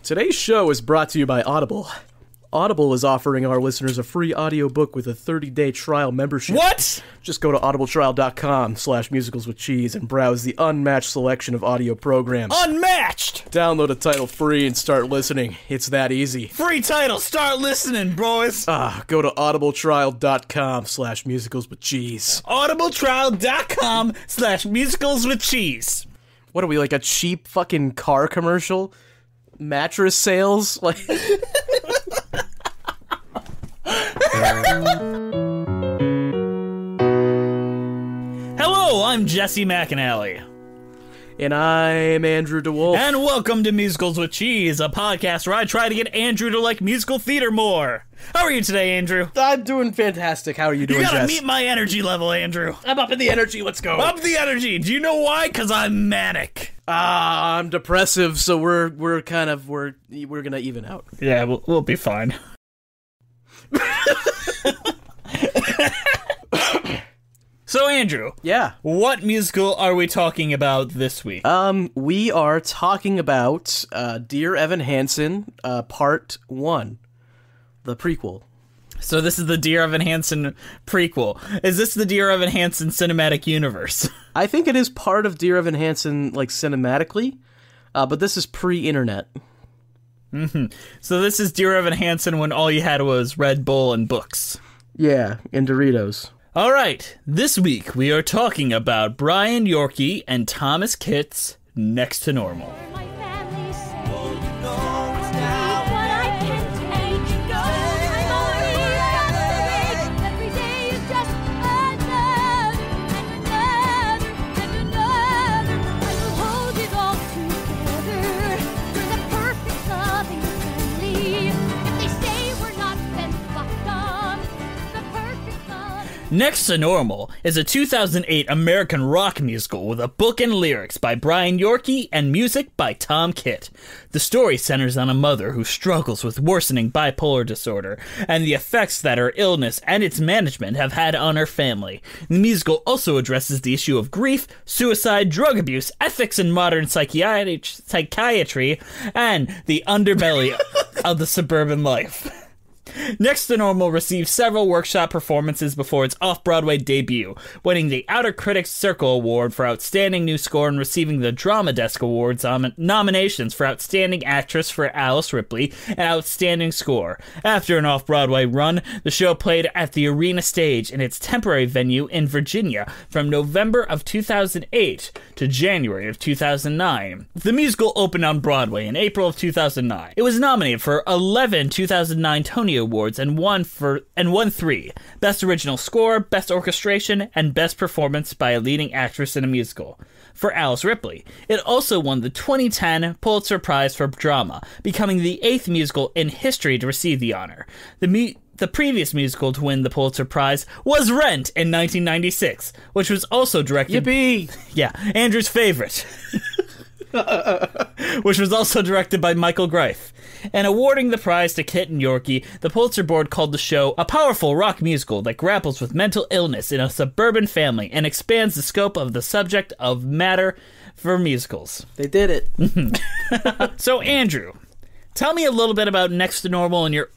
Today's show is brought to you by Audible. Audible is offering our listeners a free audiobook with a 30-day trial membership. What? Just go to audibletrial.com/musicalswithcheese and browse the unmatched selection of audio programs. Unmatched! Download a title free and start listening. It's that easy. Free title, start listening, boys! Go to audibletrial.com/musicalswithcheese. audibletrial.com/musicalswithcheese. What are we, like a cheap fucking car commercial? Mattress sales? Like... Hello, I'm Jesse McAnally. And I'm Andrew DeWolf. And welcome to Musicals with Cheese, a podcast where I try to get Andrew to like musical theater more. How are you today, Andrew? I'm doing fantastic. How are you doing, You gotta Jess? meet my energy level, Andrew. I'm up in the energy. Let's go. Up the energy. Do you know why? Because I'm manic. I'm depressive, so we're gonna even out. Yeah, we'll be fine. So, Andrew. Yeah. What musical are we talking about this week? We are talking about Dear Evan Hansen, Part 1, the prequel. So this is the Dear Evan Hansen prequel. Is this the Dear Evan Hansen cinematic universe? I think it is part of Dear Evan Hansen, like, cinematically, but this is pre-internet. Mm-hmm. So this is Dear Evan Hansen when all you had was Red Bull and books. Yeah, and Doritos. All right, this week we are talking about Brian Yorkey and Thomas Kitt's Next to Normal. Next to Normal is a 2008 American rock musical with a book and lyrics by Brian Yorkey and music by Tom Kitt. The story centers on a mother who struggles with worsening bipolar disorder and the effects that her illness and its management have had on her family. The musical also addresses the issue of grief, suicide, drug abuse, ethics in modern psychiatry, and the underbelly of the suburban life. Next to Normal received several workshop performances before its off-Broadway debut, winning the Outer Critics Circle Award for Outstanding New Score and receiving the Drama Desk Awards nominations for Outstanding Actress for Alice Ripley and Outstanding Score. After an off-Broadway run, the show played at the Arena Stage in its temporary venue in Virginia from November of 2008 to January of 2009. The musical opened on Broadway in April of 2009. It was nominated for 11 2009 Tony Awards and won 3: Best Original Score, Best Orchestration, and Best Performance by a Leading Actress in a Musical for Alice Ripley. It also won the 2010 Pulitzer Prize for Drama, becoming the 8th musical in history to receive the honor. The previous musical to win the Pulitzer Prize was Rent in 1996, which was also directed... Yippee! Yeah, Andrew's favorite. Which was also directed by Michael Greif. And awarding the prize to Kitt and Yorkey, the Pulitzer Board called the show a powerful rock musical that grapples with mental illness in a suburban family and expands the scope of the subject of matter for musicals. They did it. So, Andrew, tell me a little bit about Next to Normal and your,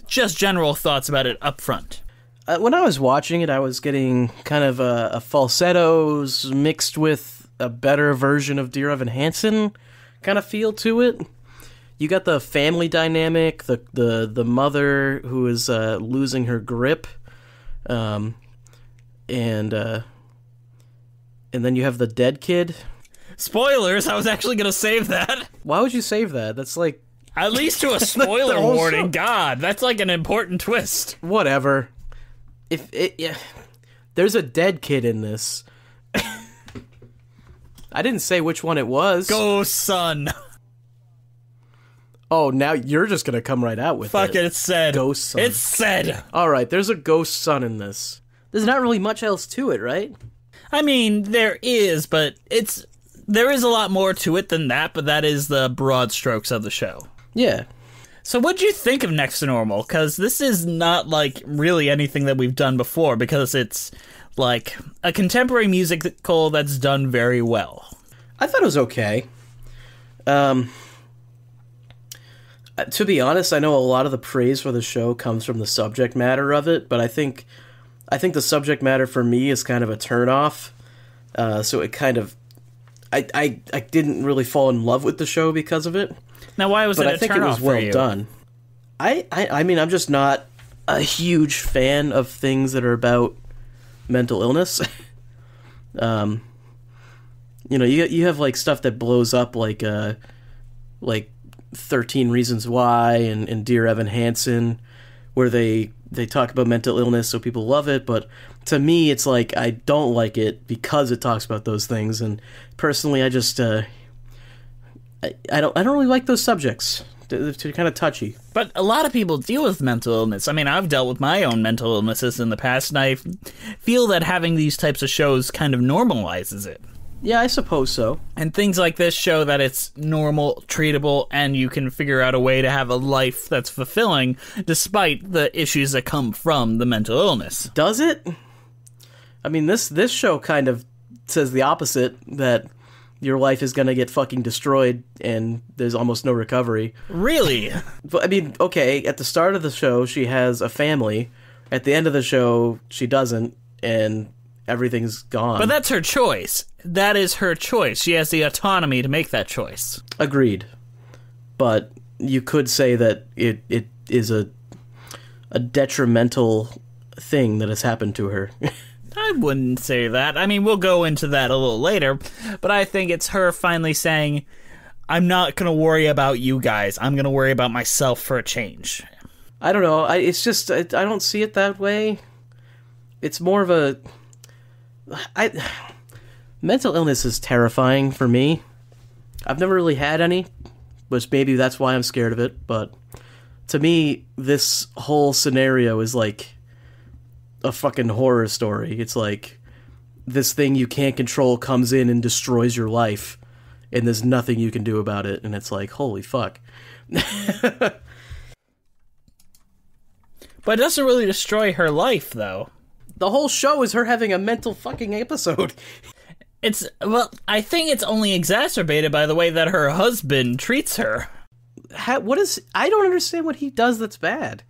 just general thoughts about it up front. When I was watching it, I was getting kind of a falsettos mixed with a better version of Dear Evan Hansen kind of feel to it. You got the family dynamic, the mother who is losing her grip, and then you have the dead kid. Spoilers! I was actually going to save that. Why would you save that? That's like... At least to a spoiler warning. God, that's like an important twist. Whatever. There's a dead kid in this. I didn't say which one it was. Ghost son. Oh, now you're just going to come right out with Fuck it, it's said. Ghost son. It's said. All right, there's a ghost son in this. There's not really much else to it, right? I mean, there is, but there is a lot more to it than that, but that is the broad strokes of the show. Yeah. So what'd you think of Next to Normal? Because this is not, really anything that we've done before, because it's, a contemporary musical that's done very well. I thought it was okay. To be honest, I know a lot of the praise for the show comes from the subject matter of it, but I think the subject matter for me is kind of a turnoff. So it kind of, I didn't really fall in love with the show because of it. Now, why was it a turnoff? But I think it was well done. I mean, I'm just not a huge fan of things that are about mental illness. You know, you have like stuff that blows up like 13 Reasons Why and Dear Evan Hansen, where they talk about mental illness, so people love it. But to me, it's like I don't like it because it talks about those things. And personally, I just I don't really like those subjects. They're kind of touchy. But a lot of people deal with mental illness. I mean, I've dealt with my own mental illnesses in the past, and I feel that having these types of shows kind of normalizes it. Yeah, I suppose so. And things like this show that it's normal, treatable, and you can figure out a way to have a life that's fulfilling despite the issues that come from the mental illness. Does it? I mean, this show kind of says the opposite, that your life is going to get fucking destroyed and there's almost no recovery. Really? But I mean, okay, at the start of the show, she has a family. At the end of the show, she doesn't, and everything's gone. But that's her choice. That is her choice. She has the autonomy to make that choice. Agreed. But you could say that it is a detrimental thing that has happened to her. I wouldn't say that. I mean, we'll go into that a little later, but I think it's her finally saying, I'm not going to worry about you guys. I'm going to worry about myself for a change. I don't know. It's just, I don't see it that way. It's more of a... mental illness is terrifying for me. I've never really had any, which maybe that's why I'm scared of it, but to me, this whole scenario is like a fucking horror story. It's like this thing you can't control comes in and destroys your life, and there's nothing you can do about it, and it's like, holy fuck. But it doesn't really destroy her life, though. The whole show is her having a mental fucking episode. Well, I think it's only exacerbated by the way that her husband treats her. I don't understand what he does that's bad.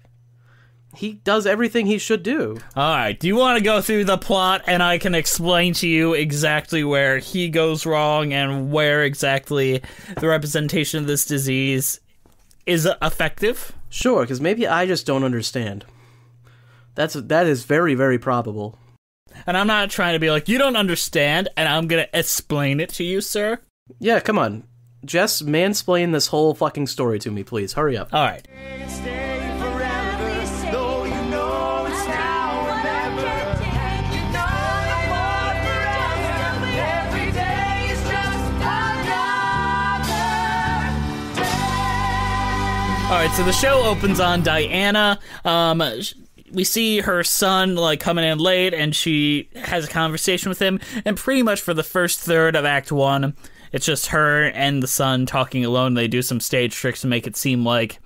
He does everything he should do. Alright, do you want to go through the plot and I can explain to you exactly where he goes wrong and where exactly the representation of this disease is effective? Sure, because maybe I just don't understand. That is very, very probable. And I'm not trying to be like, you don't understand, and I'm gonna explain it to you, sir. Yeah, come on. Jess, mansplain this whole fucking story to me, please. Hurry up. Alright. Alright, so the show opens on Diana. We see her son, like, coming in late, and she has a conversation with him, and pretty much for the first third of Act 1, it's just her and the son talking alone. They do some stage tricks to make it seem like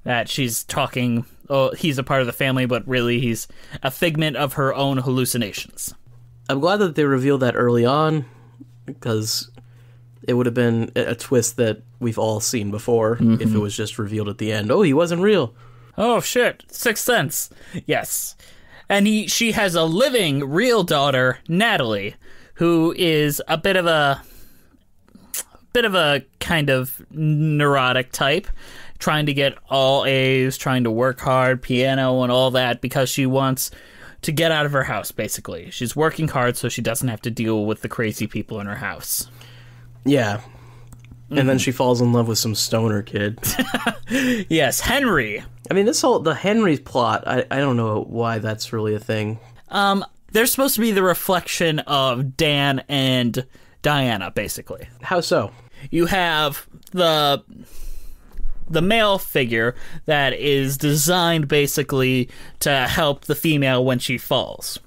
that she's talking, he's a part of the family, but really he's a figment of her own hallucinations. I'm glad that they revealed that early on, because it would have been a twist that we've all seen before if it was just revealed at the end. Oh, he wasn't real. Oh, shit. Sixth Sense. Yes. And she has a living, real daughter, Natalie, who is a bit of a kind of neurotic type, trying to get all A's, trying to work hard, piano and all that, because she wants to get out of her house, basically. She's working hard so she doesn't have to deal with the crazy people in her house. Yeah. And then she falls in love with some stoner kid. Yes, Henry. I mean, the Henry plot, I don't know why that's really a thing. They're supposed to be the reflection of Dan and Diana, basically. How so? You have the male figure that is designed basically to help the female when she falls,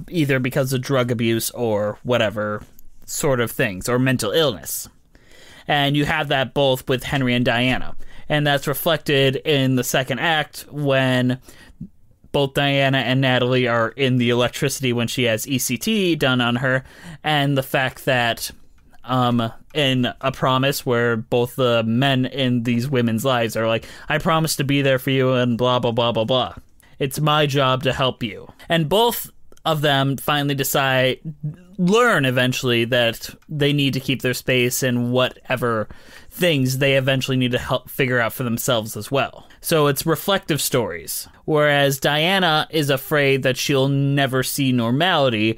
either because of drug abuse or whatever sort of things, or mental illness. And you have that both with Henry and Diana. And that's reflected in the second act when both Diana and Natalie are in the electricity when she has ECT done on her, and the fact that in a promise where both the men in these women's lives are like, I promise to be there for you and blah, blah, blah, blah, blah. It's my job to help you. And both of them finally learn eventually that they need to keep their space and whatever things they eventually need to help figure out for themselves as well. So it's reflective stories. Whereas Diana is afraid that she'll never see normality,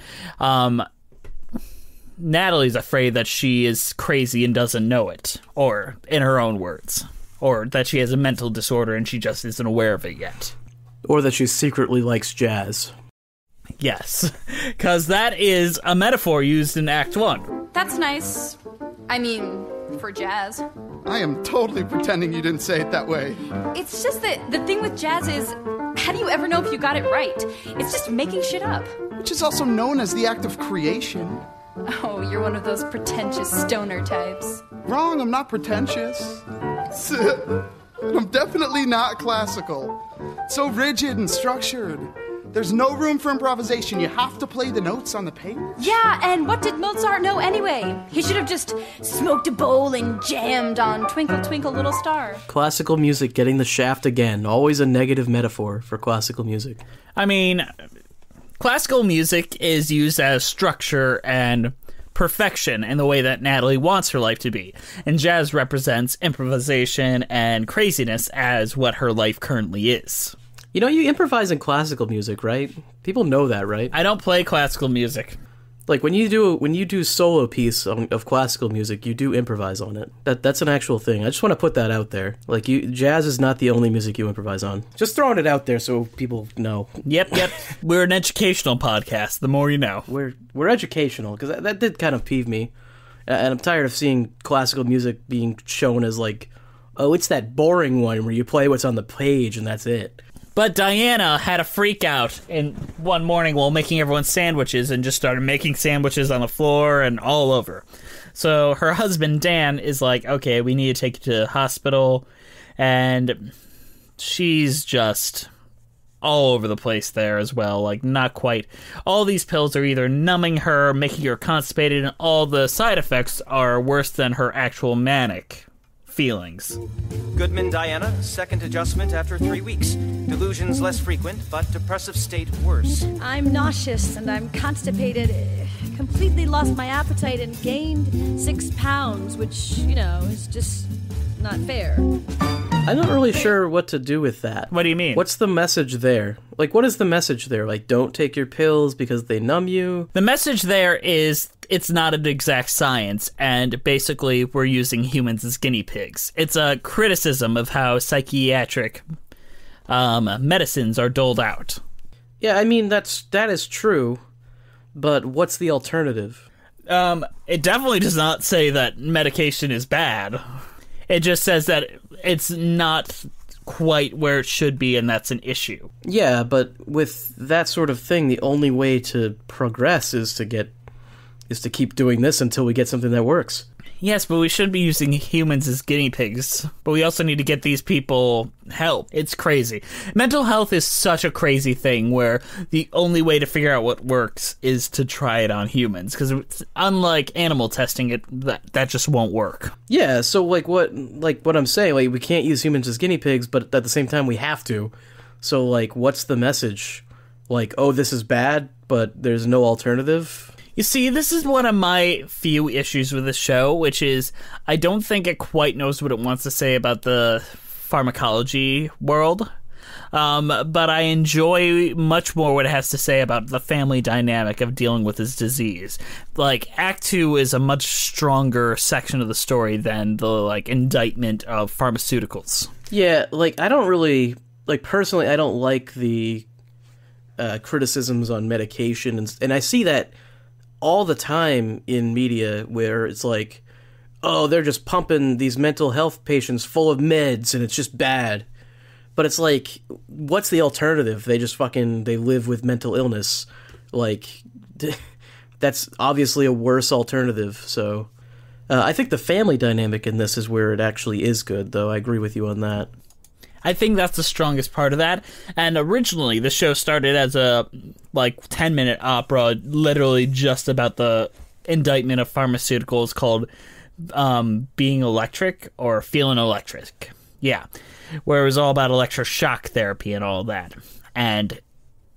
Natalie's afraid that she is crazy and doesn't know it, or in her own words, or that she has a mental disorder and she just isn't aware of it yet. Or that she secretly likes jazz. Yes, because that is a metaphor used in Act 1. That's nice. I mean, for jazz. I am totally pretending you didn't say it that way. It's just that the thing with jazz is, how do you ever know if you got it right? It's just making shit up. Which is also known as the act of creation. Oh, you're one of those pretentious stoner types. Wrong, I'm not pretentious. I'm definitely not classical. So rigid and structured. There's no room for improvisation. You have to play the notes on the page. Yeah, and what did Mozart know anyway? He should have just smoked a bowl and jammed on Twinkle, Twinkle, Little Star. Classical music getting the shaft again. Always a negative metaphor for classical music. I mean, classical music is used as structure and perfection in the way that Natalie wants her life to be. And jazz represents improvisation and craziness as what her life currently is. You know, you improvise in classical music, right? People know that, right? I don't play classical music. Like, when you do solo piece of classical music, you do improvise on it. That's an actual thing. I just want to put that out there. Like, jazz is not the only music you improvise on. Just throwing it out there so people know. Yep. We're an educational podcast. The more you know. We're educational, because that did kind of peeve me. And I'm tired of seeing classical music being shown as like, oh, it's that boring one where you play what's on the page and that's it. But Diana had a freak out one morning while making everyone sandwiches and just started making sandwiches on the floor and all over. So her husband, Dan, is like, okay, we need to take you to the hospital. And she's just all over the place there as well. Like, not quite. All these pills are either numbing her, making her constipated, and all the side effects are worse than her actual manic feelings. Goodman Diana, second adjustment after 3 weeks. Delusions less frequent, but depressive state worse. I'm nauseous and I'm constipated. Completely lost my appetite and gained 6 pounds, which, is just not fair. I'm not really sure what to do with that. What do you mean? What's the message there? Like, what is the message there? Like, don't take your pills because they numb you? The message there is it's not an exact science, and basically we're using humans as guinea pigs. It's a criticism of how psychiatric medicines are doled out. Yeah, I mean, that is true, but what's the alternative? It definitely does not say that medication is bad. It just says that it's not quite where it should be, and that's an issue. Yeah, but with that sort of thing, the only way to progress is to keep doing this until we get something that works. Yes, but we shouldn't be using humans as guinea pigs. But we also need to get these people help. It's crazy. Mental health is such a crazy thing where the only way to figure out what works is to try it on humans. Because unlike animal testing, that just won't work. Yeah, so what I'm saying, like, we can't use humans as guinea pigs, but at the same time we have to. So, like, what's the message? Like, oh, this is bad, but there's no alternative? You see, this is one of my few issues with this show, which is I don't think it quite knows what it wants to say about the pharmacology world, but I enjoy much more what it has to say about the family dynamic of dealing with this disease. Like, Act 2 is a much stronger section of the story than the, like, indictment of pharmaceuticals. Yeah, like, I don't really, like, personally, I don't like the criticisms on medication, and I see that all the time in media where it's like, oh, they're just pumping these mental health patients full of meds and it's just bad. But it's like, what's the alternative? They just they live with mental illness. Like, that's obviously a worse alternative. So I think the family dynamic in this is where it actually is good, though. I agree with you on that. I think that's the strongest part of that. And originally, the show started as a 10-minute opera, literally just about the indictment of pharmaceuticals called Being Electric or Feeling Electric. Yeah, where it was all about electroshock therapy and all that. And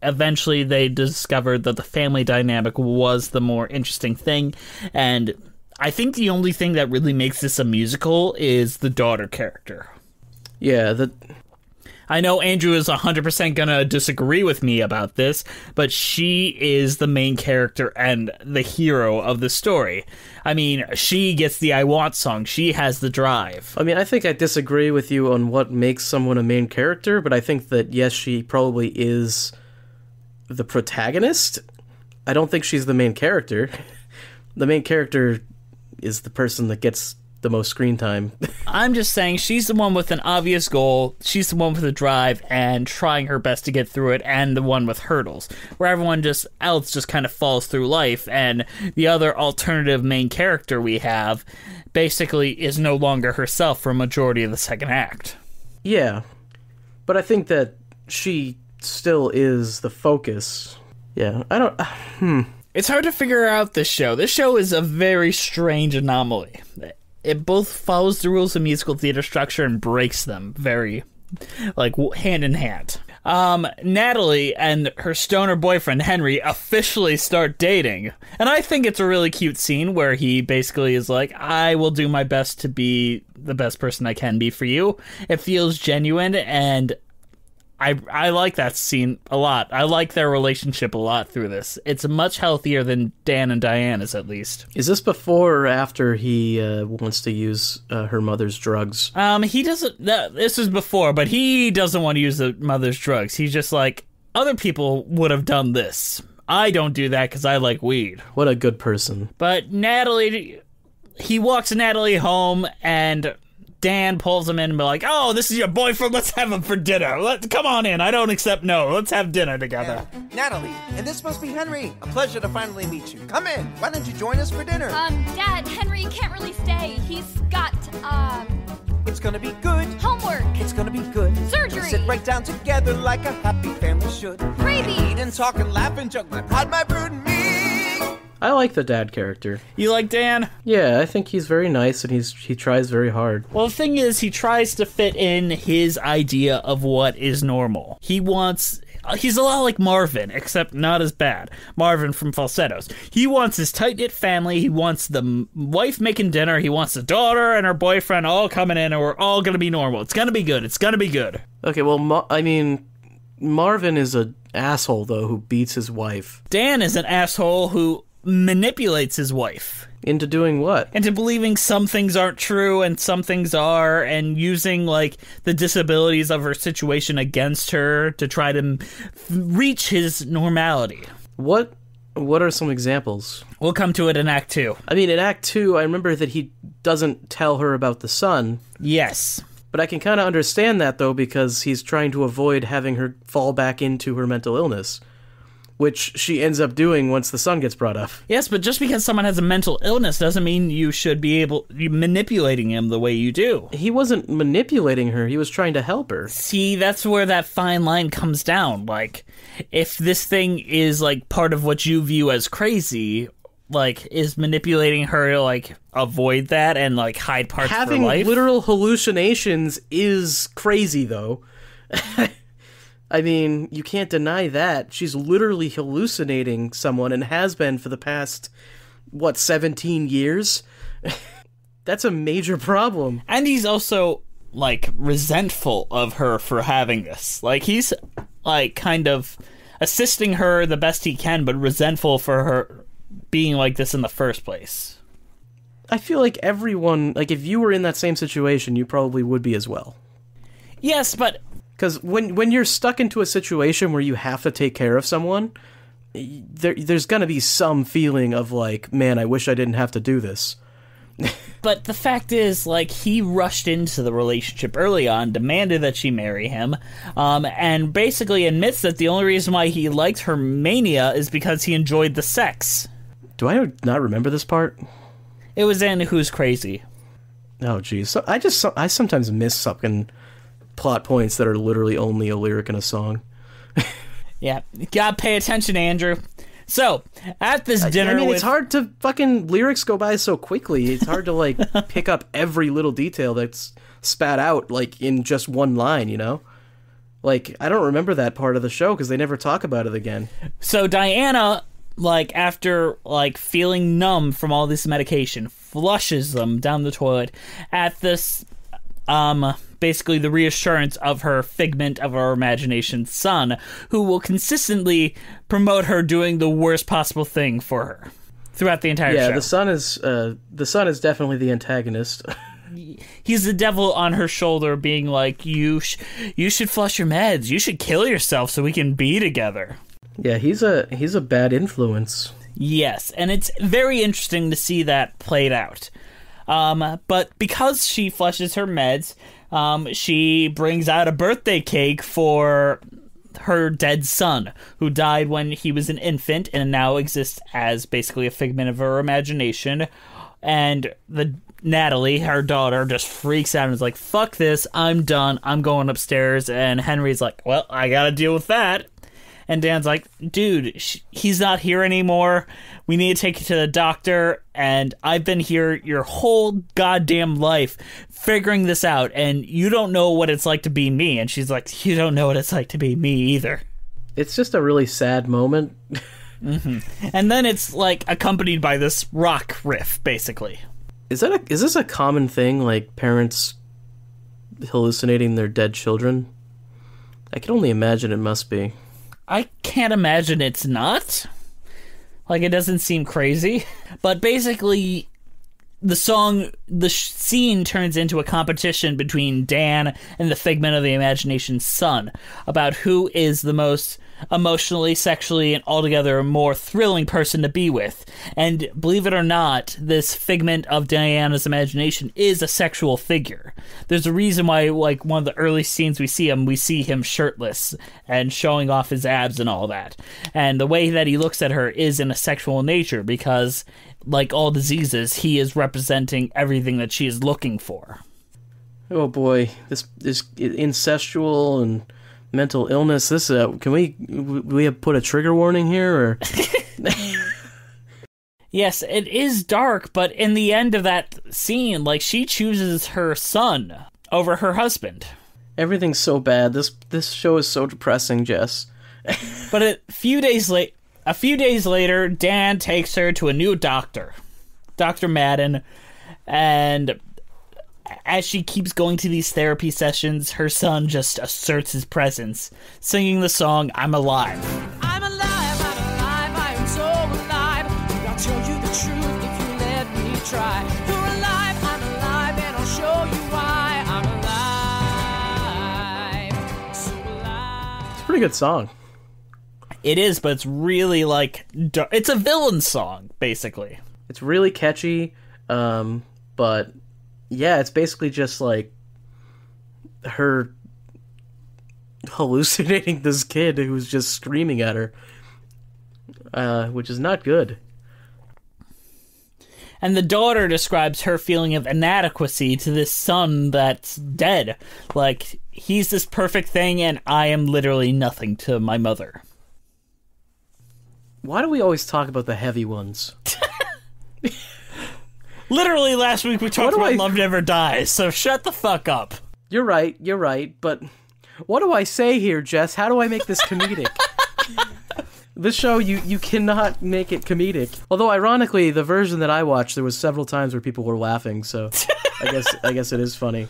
eventually they discovered that the family dynamic was the more interesting thing. And I think the only thing that really makes this a musical is the daughter character. Yeah, I know Andrew is 100% going to disagree with me about this, but she is the main character and the hero of the story. I mean, she gets the I Want song. She has the drive. I mean, I think I disagree with you on what makes someone a main character, but I think that, yes, she probably is the protagonist. I don't think she's the main character. The main character is the person that gets the most screen time. I'm just saying she's the one with an obvious goal, she's the one with a drive and trying her best to get through it, and the one with hurdles, where everyone else just kind of falls through life, and the other alternative main character we have basically is no longer herself for a majority of the second act. Yeah, but I think that she still is the focus. Yeah, I don't... It's hard to figure out this show. This show is a very strange anomaly. It both follows the rules of musical theater structure and breaks them very, hand in hand. Natalie and her stoner boyfriend, Henry, officially start dating. And I think it's a really cute scene where he basically is like, I will do my best to be the best person I can be for you. It feels genuine, and I like that scene a lot. I like their relationship a lot through this. It's much healthier than Dan and Diana's, at least. Is this before or after he wants to use her mother's drugs? He doesn't... This is before, but he doesn't want to use the mother's drugs. He's just like, other people would have done this. I don't do that because I like weed. What a good person. But Natalie... He walks Natalie home, and Dan pulls him in and be like, oh, this is your boyfriend, let's have him for dinner. Come on in, I don't accept no, let's have dinner together. Natalie, and this must be Henry. A pleasure to finally meet you. Come in, why don't you join us for dinner? Dad, Henry can't really stay. He's got, It's gonna be good. homework. It's gonna be good. Surgery. We'll sit right down together like a happy family should. Gravy. Eat and talk and laugh and joke, my pride, my brood, and me. I like the dad character. You like Dan? Yeah, I think he's very nice, and he tries very hard. Well, the thing is, he tries to fit in his idea of what is normal. He's a lot like Marvin, except not as bad. Marvin from Falsettos. He wants his tight-knit family, he wants the wife making dinner, he wants the daughter and her boyfriend all coming in, and we're all gonna be normal. It's gonna be good, it's gonna be good. Okay, well, Marvin is an asshole, though, who beats his wife. Dan is an asshole who manipulates his wife. Into doing what? Into believing some things aren't true and some things are, and using, the disabilities of her situation against her to try to reach his normality. What are some examples? We'll come to it in Act 2. I mean, in Act 2, I remember that he doesn't tell her about the son. Yes. But I can kind of understand that, though, because he's trying to avoid having her fall back into her mental illness, which she ends up doing once the son gets brought up. Yes, but just because someone has a mental illness doesn't mean you should be manipulating him the way you do. He wasn't manipulating her, he was trying to help her. See, that's where that fine line comes down. If this thing is, part of what you view as crazy, is manipulating her to, avoid that and, hide parts of her life? Having literal hallucinations is crazy, though. I mean, you can't deny that. She's literally hallucinating someone and has been for the past, 17 years? That's a major problem. And he's also, resentful of her for having this. He's, kind of assisting her the best he can, but resentful for her being like this in the first place. I feel like everyone, if you were in that same situation, you probably would be as well. Yes, but... Because when you're stuck into a situation where you have to take care of someone, there's going to be some feeling of man, I wish I didn't have to do this. But the fact is, he rushed into the relationship early on, demanded that she marry him, and basically admits that the only reason why he liked her mania is because he enjoyed the sex. Do I not remember this part? It was in Who's Crazy. Oh, geez. So I sometimes miss fucking plot points that are literally only a lyric in a song. Yeah, you gotta pay attention, Andrew. So, at this dinner I mean, with... it's hard to fucking... Lyrics go by so quickly. It's hard to, like, pick up every little detail that's spat out, like, in just one line, you know? Like, I don't remember that part of the show because they never talk about it again. So, Diana, like, after, like, feeling numb from all this medication, flushes them down the toilet at this, basically the reassurance of her figment of her imagination son, who will consistently promote her doing the worst possible thing for her throughout the entire show. Yeah, the son is definitely the antagonist. He's the devil on her shoulder being like, you should flush your meds, you should kill yourself so we can be together. Yeah, he's a bad influence. Yes, and it's very interesting to see that played out. But because she flushes her meds, she brings out a birthday cake for her dead son, who died when he was an infant and now exists as basically a figment of her imagination. And Natalie, her daughter, just freaks out and is like, fuck this, I'm done, I'm going upstairs. And Henry's like, well, I gotta deal with that. And Dan's like, dude, he's not here anymore. We need to take you to the doctor. And I've been here your whole goddamn life figuring this out. And you don't know what it's like to be me. And she's like, you don't know what it's like to be me either. It's just a really sad moment. Mm-hmm. And then it's like accompanied by this rock riff, basically. Is this a common thing, like parents hallucinating their dead children? I can only imagine it must be. I can't imagine it's not. Like, it doesn't seem crazy. But basically, the scene turns into a competition between Dan and the figment of the imagination's son about who is the most emotionally, sexually, and altogether more thrilling person to be with. And believe it or not, this figment of Diana's imagination is a sexual figure. There's a reason why, like, one of the early scenes we see him shirtless and showing off his abs and all that. And the way that he looks at her is in a sexual nature because, like all diseases, he is representing everything that she is looking for. Oh boy, this incestual and mental illness. This can we have put a trigger warning here, or? Yes, it is dark, but in the end of that scene, like, she chooses her son over her husband. Everything's so bad. This show is so depressing, Jess. But a few days later, Dan takes her to a new doctor, Dr. Madden, and as she keeps going to these therapy sessions, her son just asserts his presence, singing the song, I'm Alive. I'm alive, I am so alive. I'll tell you the truth if you let me try. You're alive, I'm alive, and I'll show you why. I'm alive, so alive. It's a pretty good song. It is, but it's really, like, it's a villain song, basically. It's really catchy, but yeah, it's basically just like her hallucinating this kid who's just screaming at her, which is not good. And the daughter describes her feeling of inadequacy to this son that's dead. Like, he's this perfect thing, and I am literally nothing to my mother. Why do we always talk about the heavy ones? Literally last week we talked about Love Never Dies, so shut the fuck up. You're right, but what do I say here, Jess? How do I make this comedic? This show, you cannot make it comedic. Although, ironically, the version that I watched, there was several times where people were laughing, so I guess it is funny.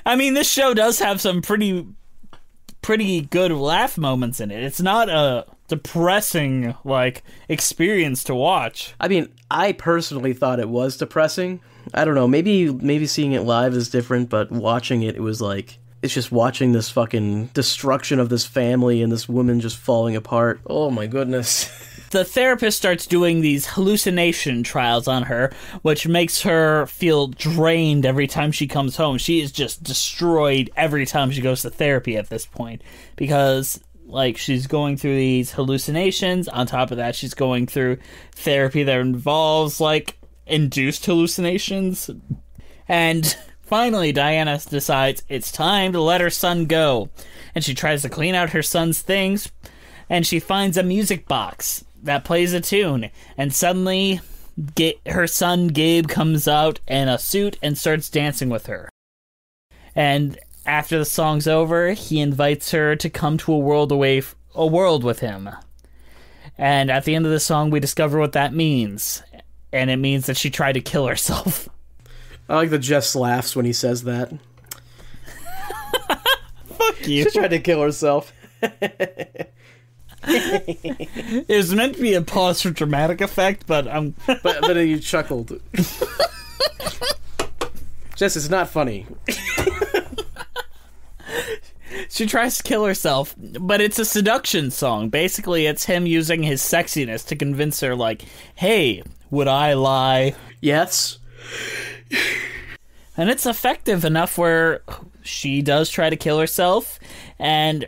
I mean, this show does have some pretty good laugh moments in it. It's not a depressing, like, experience to watch. I mean, I personally thought it was depressing. I don't know, maybe seeing it live is different, but watching it was like, it's just watching this fucking destruction of this family and this woman just falling apart. Oh my goodness. The therapist starts doing these hallucination trials on her, which makes her feel drained every time she comes home. She is just destroyed every time she goes to therapy at this point, because, like, she's going through these hallucinations. On top of that, she's going through therapy that involves, like, induced hallucinations. And finally, Diana decides it's time to let her son go. And she tries to clean out her son's things, and she finds a music box that plays a tune, and suddenly her son Gabe comes out in a suit and starts dancing with her. And after the song's over, he invites her to come to a world with him. And at the end of the song, we discover what that means. And it means that she tried to kill herself. I like that Jess laughs when he says that. Fuck you. She tried to kill herself. It was meant to be a pause for dramatic effect, but but you chuckled. Jess, it's not funny. She tries to kill herself, but it's a seduction song. Basically, it's him using his sexiness to convince her, like, hey, would I lie? Yes. And it's effective enough where she does try to kill herself, and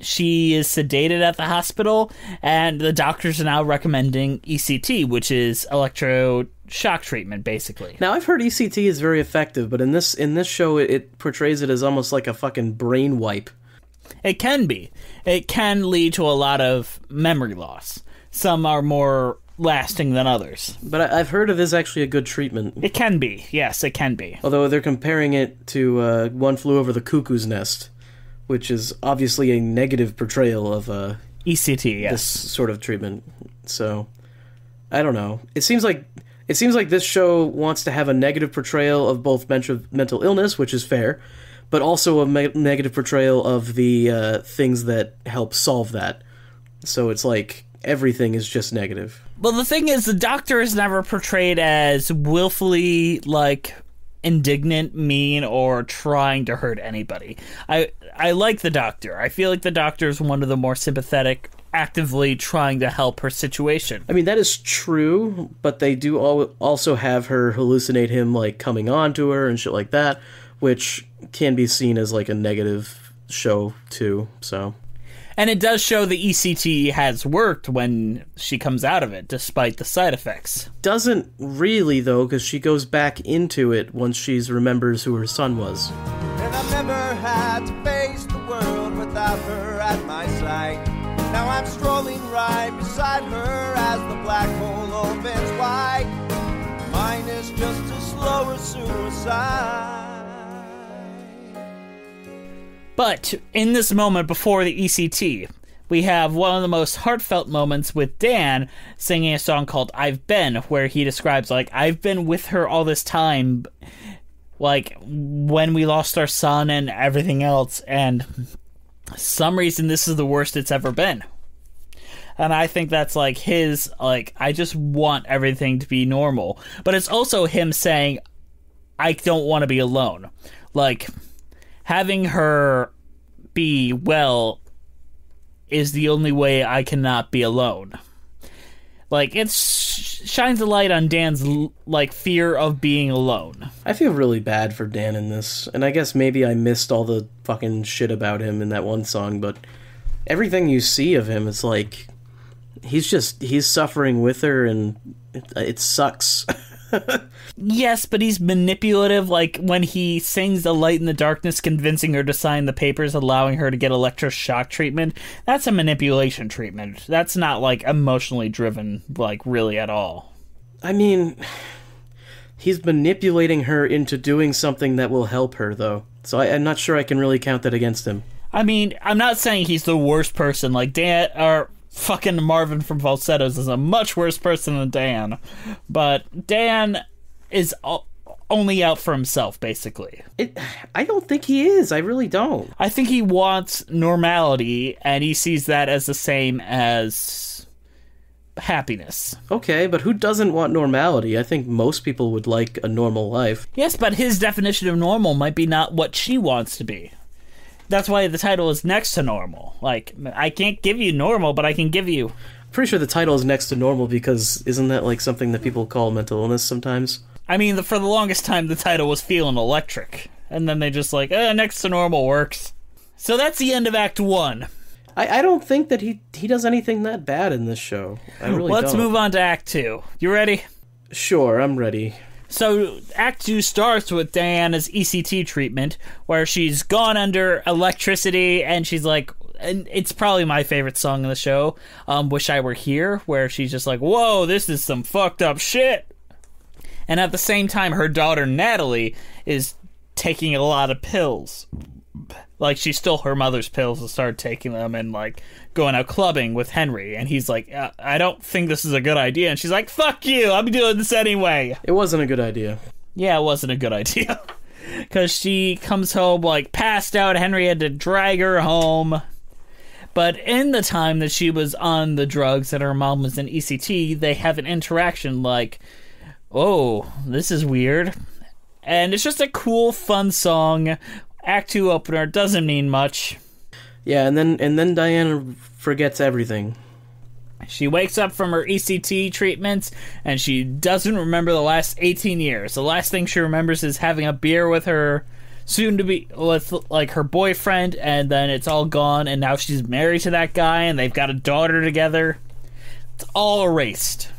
she is sedated at the hospital, and the doctors are now recommending ECT, which is electroshock treatment, basically. Now, I've heard ECT is very effective, but in this show, it portrays it as almost like a fucking brain wipe. It can be. It can lead to a lot of memory loss. Some are more lasting than others. But I've heard it is actually a good treatment. It can be. Yes, it can be. Although they're comparing it to One Flew Over the Cuckoo's Nest, which is obviously a negative portrayal of ECT, yes. This sort of treatment. So, I don't know. It seems like this show wants to have a negative portrayal of both mental illness, which is fair, but also a negative portrayal of the things that help solve that. So it's like everything is just negative. Well, the thing is, the Doctor is never portrayed as willfully, like, indignant, mean, or trying to hurt anybody. I like the Doctor. I feel like the Doctor is one of the more sympathetic, actively trying to help her situation. I mean, that is true, but they do also have her hallucinate him, like, coming on to her and shit like that, which can be seen as, like, a negative show, too, so... And it does show the ECT has worked when she comes out of it, despite the side effects. Doesn't really, though, because she goes back into it once she remembers who her son was. And I've never had to face the world without her at my side. Now I'm strolling right beside her as the black hole opens wide. Mine is just a slower suicide. But in this moment before the ECT, we have one of the most heartfelt moments with Dan singing a song called I've Been, where he describes, like, I've been with her all this time, like, when we lost our son and everything else, and some reason this is the worst it's ever been. And I think that's, like, his, like, I just want everything to be normal. But it's also him saying, I don't want to be alone. Like... having her be well is the only way I cannot be alone. Like, it shines a light on Dan's, like, fear of being alone. I feel really bad for Dan in this, and I guess maybe I missed all the fucking shit about him in that one song, but everything you see of him, it's like, he's suffering with her, and it sucks. Yes, but he's manipulative, like when he sings The Light in the Darkness, convincing her to sign the papers, allowing her to get electroshock treatment. That's a manipulation treatment. That's not, like, emotionally driven, like, really at all. I mean, he's manipulating her into doing something that will help her, though. So I'm not sure I can really count that against him. I mean, I'm not saying he's the worst person. Like, Dan, or fucking Marvin from Falsettos is a much worse person than Dan. But Dan is only out for himself, basically. I don't think he is. I really don't. I think he wants normality, and he sees that as the same as happiness. Okay, but who doesn't want normality? I think most people would like a normal life. Yes, but his definition of normal might be not what she wants to be. That's why the title is Next to Normal. Like, I can't give you normal, but I can give you... I'm pretty sure the title is Next to Normal because isn't that like something that people call mental illness sometimes? I mean, for the longest time, the title was Feeling Electric. And then they just like, Next to Normal works. So that's the end of Act 1. I don't think that he does anything that bad in this show. I really Let's don't. move on to Act 2. You ready? Sure, I'm ready. So, Act 2 starts with Diana's ECT treatment, where she's gone under electricity, and she's like, and it's probably my favorite song in the show, Wish I Were Here, where she's just like, whoa, this is some fucked up shit. And at the same time, her daughter Natalie is taking a lot of pills. Like, she stole her mother's pills and started taking them and, like, going out clubbing with Henry. And he's like, I don't think this is a good idea. And she's like, fuck you, I'm doing this anyway. It wasn't a good idea. Yeah, it wasn't a good idea. Because she comes home, like, passed out. Henry had to drag her home. But in the time that she was on the drugs and her mom was in ECT, they have an interaction like, oh, this is weird. And it's just a cool, fun song. Act 2 opener, doesn't mean much. Yeah, and then Diana forgets everything. She wakes up from her ECT treatments, and she doesn't remember the last 18 years. The last thing she remembers is having a beer with her soon-to-be, with, like, her boyfriend, and then it's all gone, and now she's married to that guy, and they've got a daughter together. It's all erased.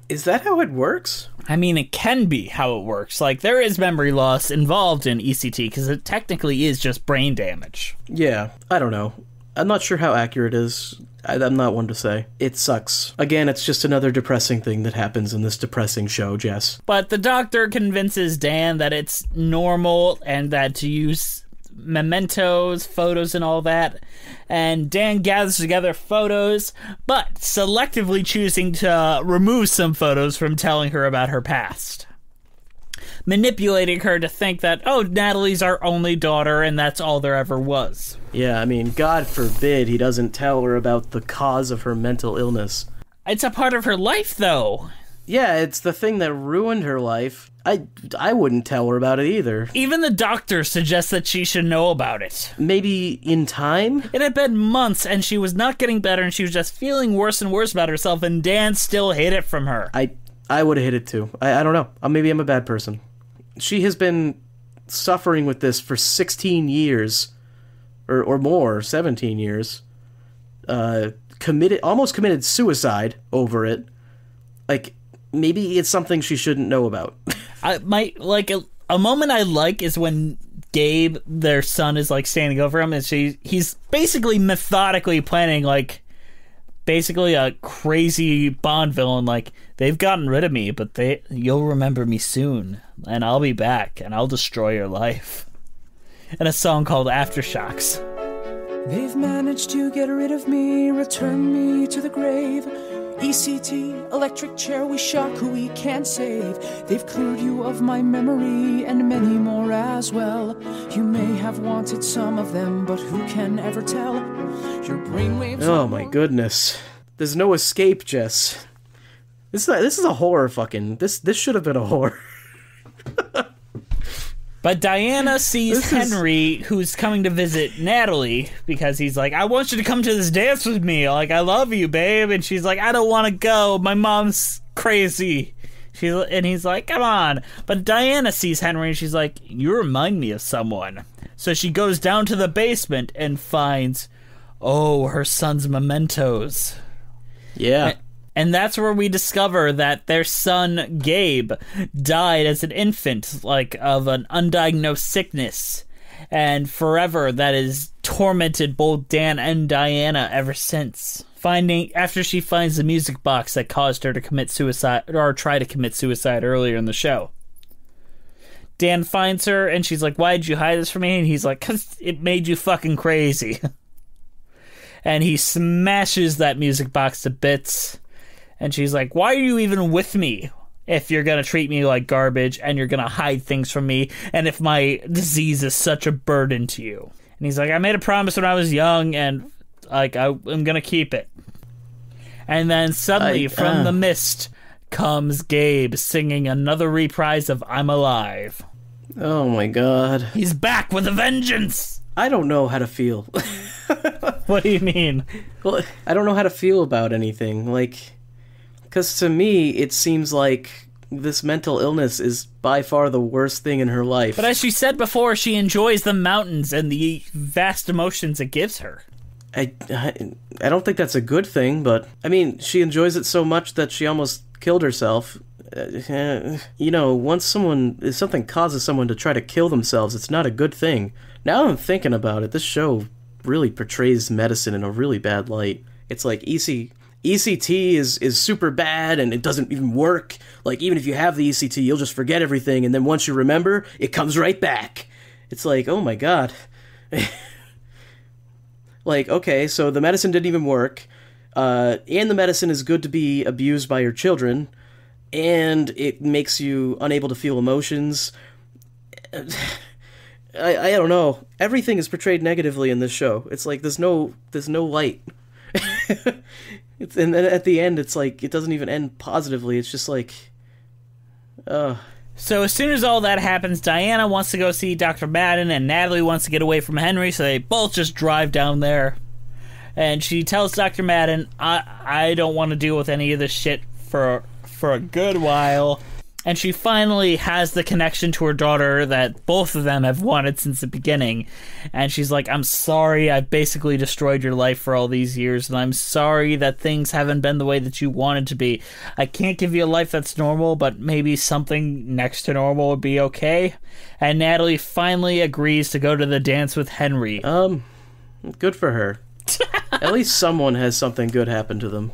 Is that how it works? I mean, it can be how it works. Like, there is memory loss involved in ECT, because it technically is just brain damage. Yeah, I don't know. I'm not sure how accurate it is. I'm not one to say. It sucks. Again, it's just another depressing thing that happens in this depressing show, Jess. But the doctor convinces Dan that it's normal and that to use mementos, photos, and all that. And Dan gathers together photos, but selectively choosing to remove some photos from telling her about her past. Manipulating her to think that, oh, Natalie's our only daughter and that's all there ever was. Yeah, I mean, God forbid he doesn't tell her about the cause of her mental illness. It's a part of her life, though. Yeah, it's the thing that ruined her life. I wouldn't tell her about it either. Even the doctor suggests that she should know about it. Maybe in time? It had been months, and she was not getting better, and she was just feeling worse and worse about herself, and Dan still hid it from her. I would have hid it too. I don't know. Maybe I'm a bad person. She has been suffering with this for 16 years, or more, 17 years. Almost committed suicide over it. Like, maybe it's something she shouldn't know about. A moment I like is when Gabe, their son, is like standing over him, and he's basically methodically planning, like, basically a crazy Bond villain, like, they've gotten rid of me, but you'll remember me soon, and I'll be back, and I'll destroy your life. And a song called Aftershocks. They've managed to get rid of me, return me to the grave. ECT, electric chair, we shock who we can't save. They've cleared you of my memory and many more as well. You may have wanted some of them, but who can ever tell? Your brainwaves. Oh my goodness. There's no escape, Jess. This is a horror fucking. This should have been a horror. But Diana sees Henry, who's coming to visit Natalie, because he's like, I want you to come to this dance with me. Like, I love you, babe. And she's like, I don't want to go. My mom's crazy. And he's like, come on. But Diana sees Henry, and she's like, you remind me of someone. So she goes down to the basement and finds, her son's mementos. Yeah. And that's where we discover that their son, Gabe, died as an infant, like, of an undiagnosed sickness. And forever that has tormented both Dan and Diana ever since. After she finds the music box that caused her to commit suicide, or try to commit suicide earlier in the show. Dan finds her, and she's like, why did you hide this from me? And he's like, 'cause it made you fucking crazy. And he smashes that music box to bits. And she's like, why are you even with me if you're going to treat me like garbage and you're going to hide things from me and if my disease is such a burden to you? And he's like, I made a promise when I was young and, like, I'm going to keep it. And then suddenly from the mist comes Gabe singing another reprise of I'm Alive. Oh my god. He's back with a vengeance! I don't know how to feel. What do you mean? Well, I don't know how to feel about anything. Like, because to me, it seems like this mental illness is by far the worst thing in her life. But as she said before, she enjoys the mountains and the vast emotions it gives her. I don't think that's a good thing, but, I mean, she enjoys it so much that she almost killed herself. You know, if something causes someone to try to kill themselves, it's not a good thing. Now I'm thinking about it, this show really portrays medicine in a really bad light. It's like ECT is super bad and it doesn't even work. Like, even if you have the ECT, you'll just forget everything, and then once you remember, it comes right back. It's like, oh my god. Like, okay, so the medicine didn't even work, and the medicine is good to be abused by your children, and it makes you unable to feel emotions. I don't know. Everything is portrayed negatively in this show. It's like there's no light. And then at the end, it's like it doesn't even end positively. It's just like, So as soon as all that happens, Diana wants to go see Dr. Madden, and Natalie wants to get away from Henry, so they both just drive down there. And she tells Dr. Madden, I don't want to deal with any of this shit for a good while. And she finally has the connection to her daughter that both of them have wanted since the beginning. And she's like, I'm sorry, I've basically destroyed your life for all these years, and I'm sorry that things haven't been the way that you wanted to be. I can't give you a life that's normal, but maybe something next to normal would be okay. And Natalie finally agrees to go to the dance with Henry. Good for her. At least someone has something good happen to them.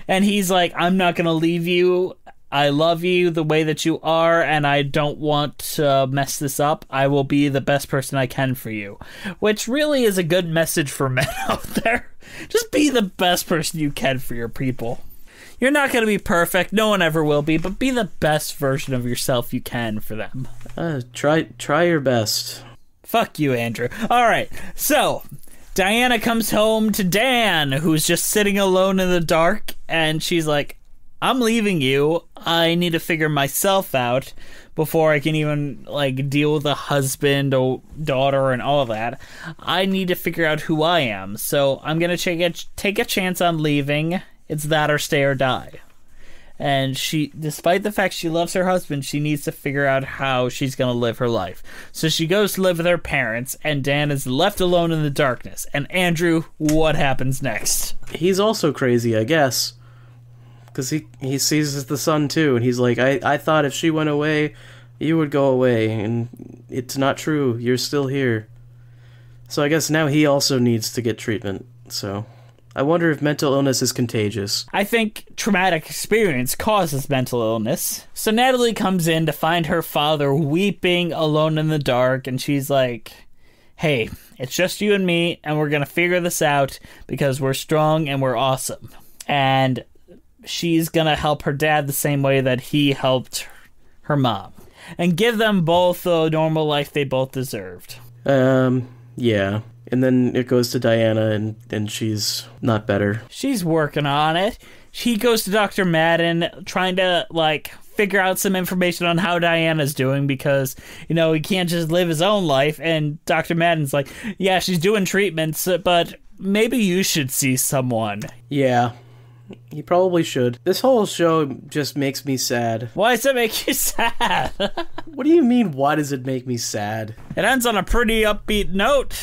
And he's like, I'm not going to leave you. I love you the way that you are, and I don't want to mess this up. I will be the best person I can for you. Which really is a good message for men out there. Just be the best person you can for your people. You're not going to be perfect. No one ever will be, but be the best version of yourself you can for them. Try your best. Fuck you, Andrew. Alright, so Diana comes home to Dan, who's just sitting alone in the dark, and she's like, I'm leaving you. I need to figure myself out before I can even, like, deal with a husband or daughter and all of that. I need to figure out who I am. So I'm going to take a chance on leaving. It's that or stay or die. And she, despite the fact she loves her husband, she needs to figure out how she's going to live her life. So she goes to live with her parents, and Dan is left alone in the darkness. And Andrew, what happens next? He's also crazy, I guess. Because he sees the sun too, and he's like, I thought if she went away, you would go away, and it's not true, you're still here. So I guess now he also needs to get treatment, so I wonder if mental illness is contagious. I think traumatic experience causes mental illness. So Natalie comes in to find her father weeping alone in the dark, and she's like, hey, it's just you and me, and we're gonna figure this out, because we're strong and we're awesome. And she's gonna help her dad the same way that he helped her mom, and give them both the normal life they both deserved. Yeah. And then it goes to Diana, and she's not better. She's working on it. He goes to Dr. Madden, trying to, like, figure out some information on how Diana's doing, because, you know, he can't just live his own life. And Dr. Madden's like, yeah, she's doing treatments, but maybe you should see someone. Yeah. He probably should. This whole show just makes me sad. Why does it make you sad? What do you mean, why does it make me sad? It ends on a pretty upbeat note.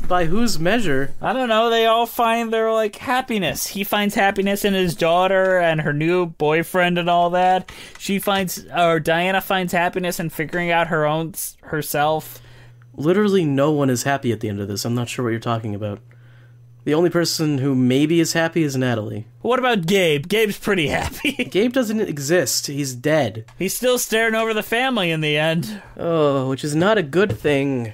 By whose measure? I don't know, they all find their, like, happiness. He finds happiness in his daughter and her new boyfriend and all that. Diana finds happiness in figuring out herself. Literally no one is happy at the end of this. I'm not sure what you're talking about. The only person who maybe is happy is Natalie. What about Gabe? Gabe's pretty happy. Gabe doesn't exist. He's dead. He's still staring over the family in the end. Oh, which is not a good thing.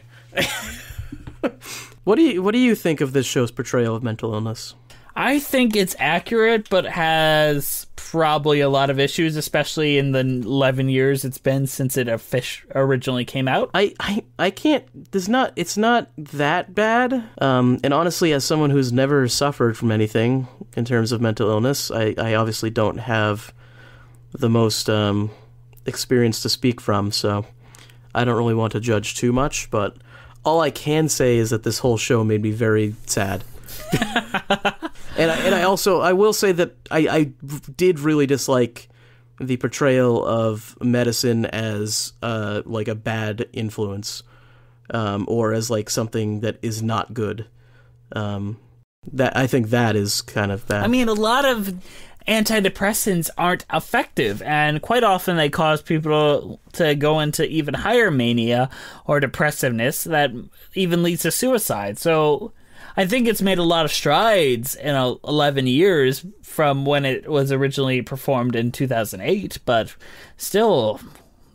What do you think of this show's portrayal of mental illness? I think it's accurate, but has probably a lot of issues, especially in the 11 years it's been since it originally came out. I can't, it's not that bad. And honestly, as someone who's never suffered from anything in terms of mental illness, I obviously don't have the most experience to speak from, so I don't really want to judge too much, but all I can say is that this whole show made me very sad. And I will say that I did really dislike the portrayal of medicine as like a bad influence, or as like something that is not good. That I think that is kind of bad. I mean, a lot of antidepressants aren't effective, and quite often they cause people to go into even higher mania or depressiveness that even leads to suicide. So I think it's made a lot of strides in 11 years from when it was originally performed in 2008, but still,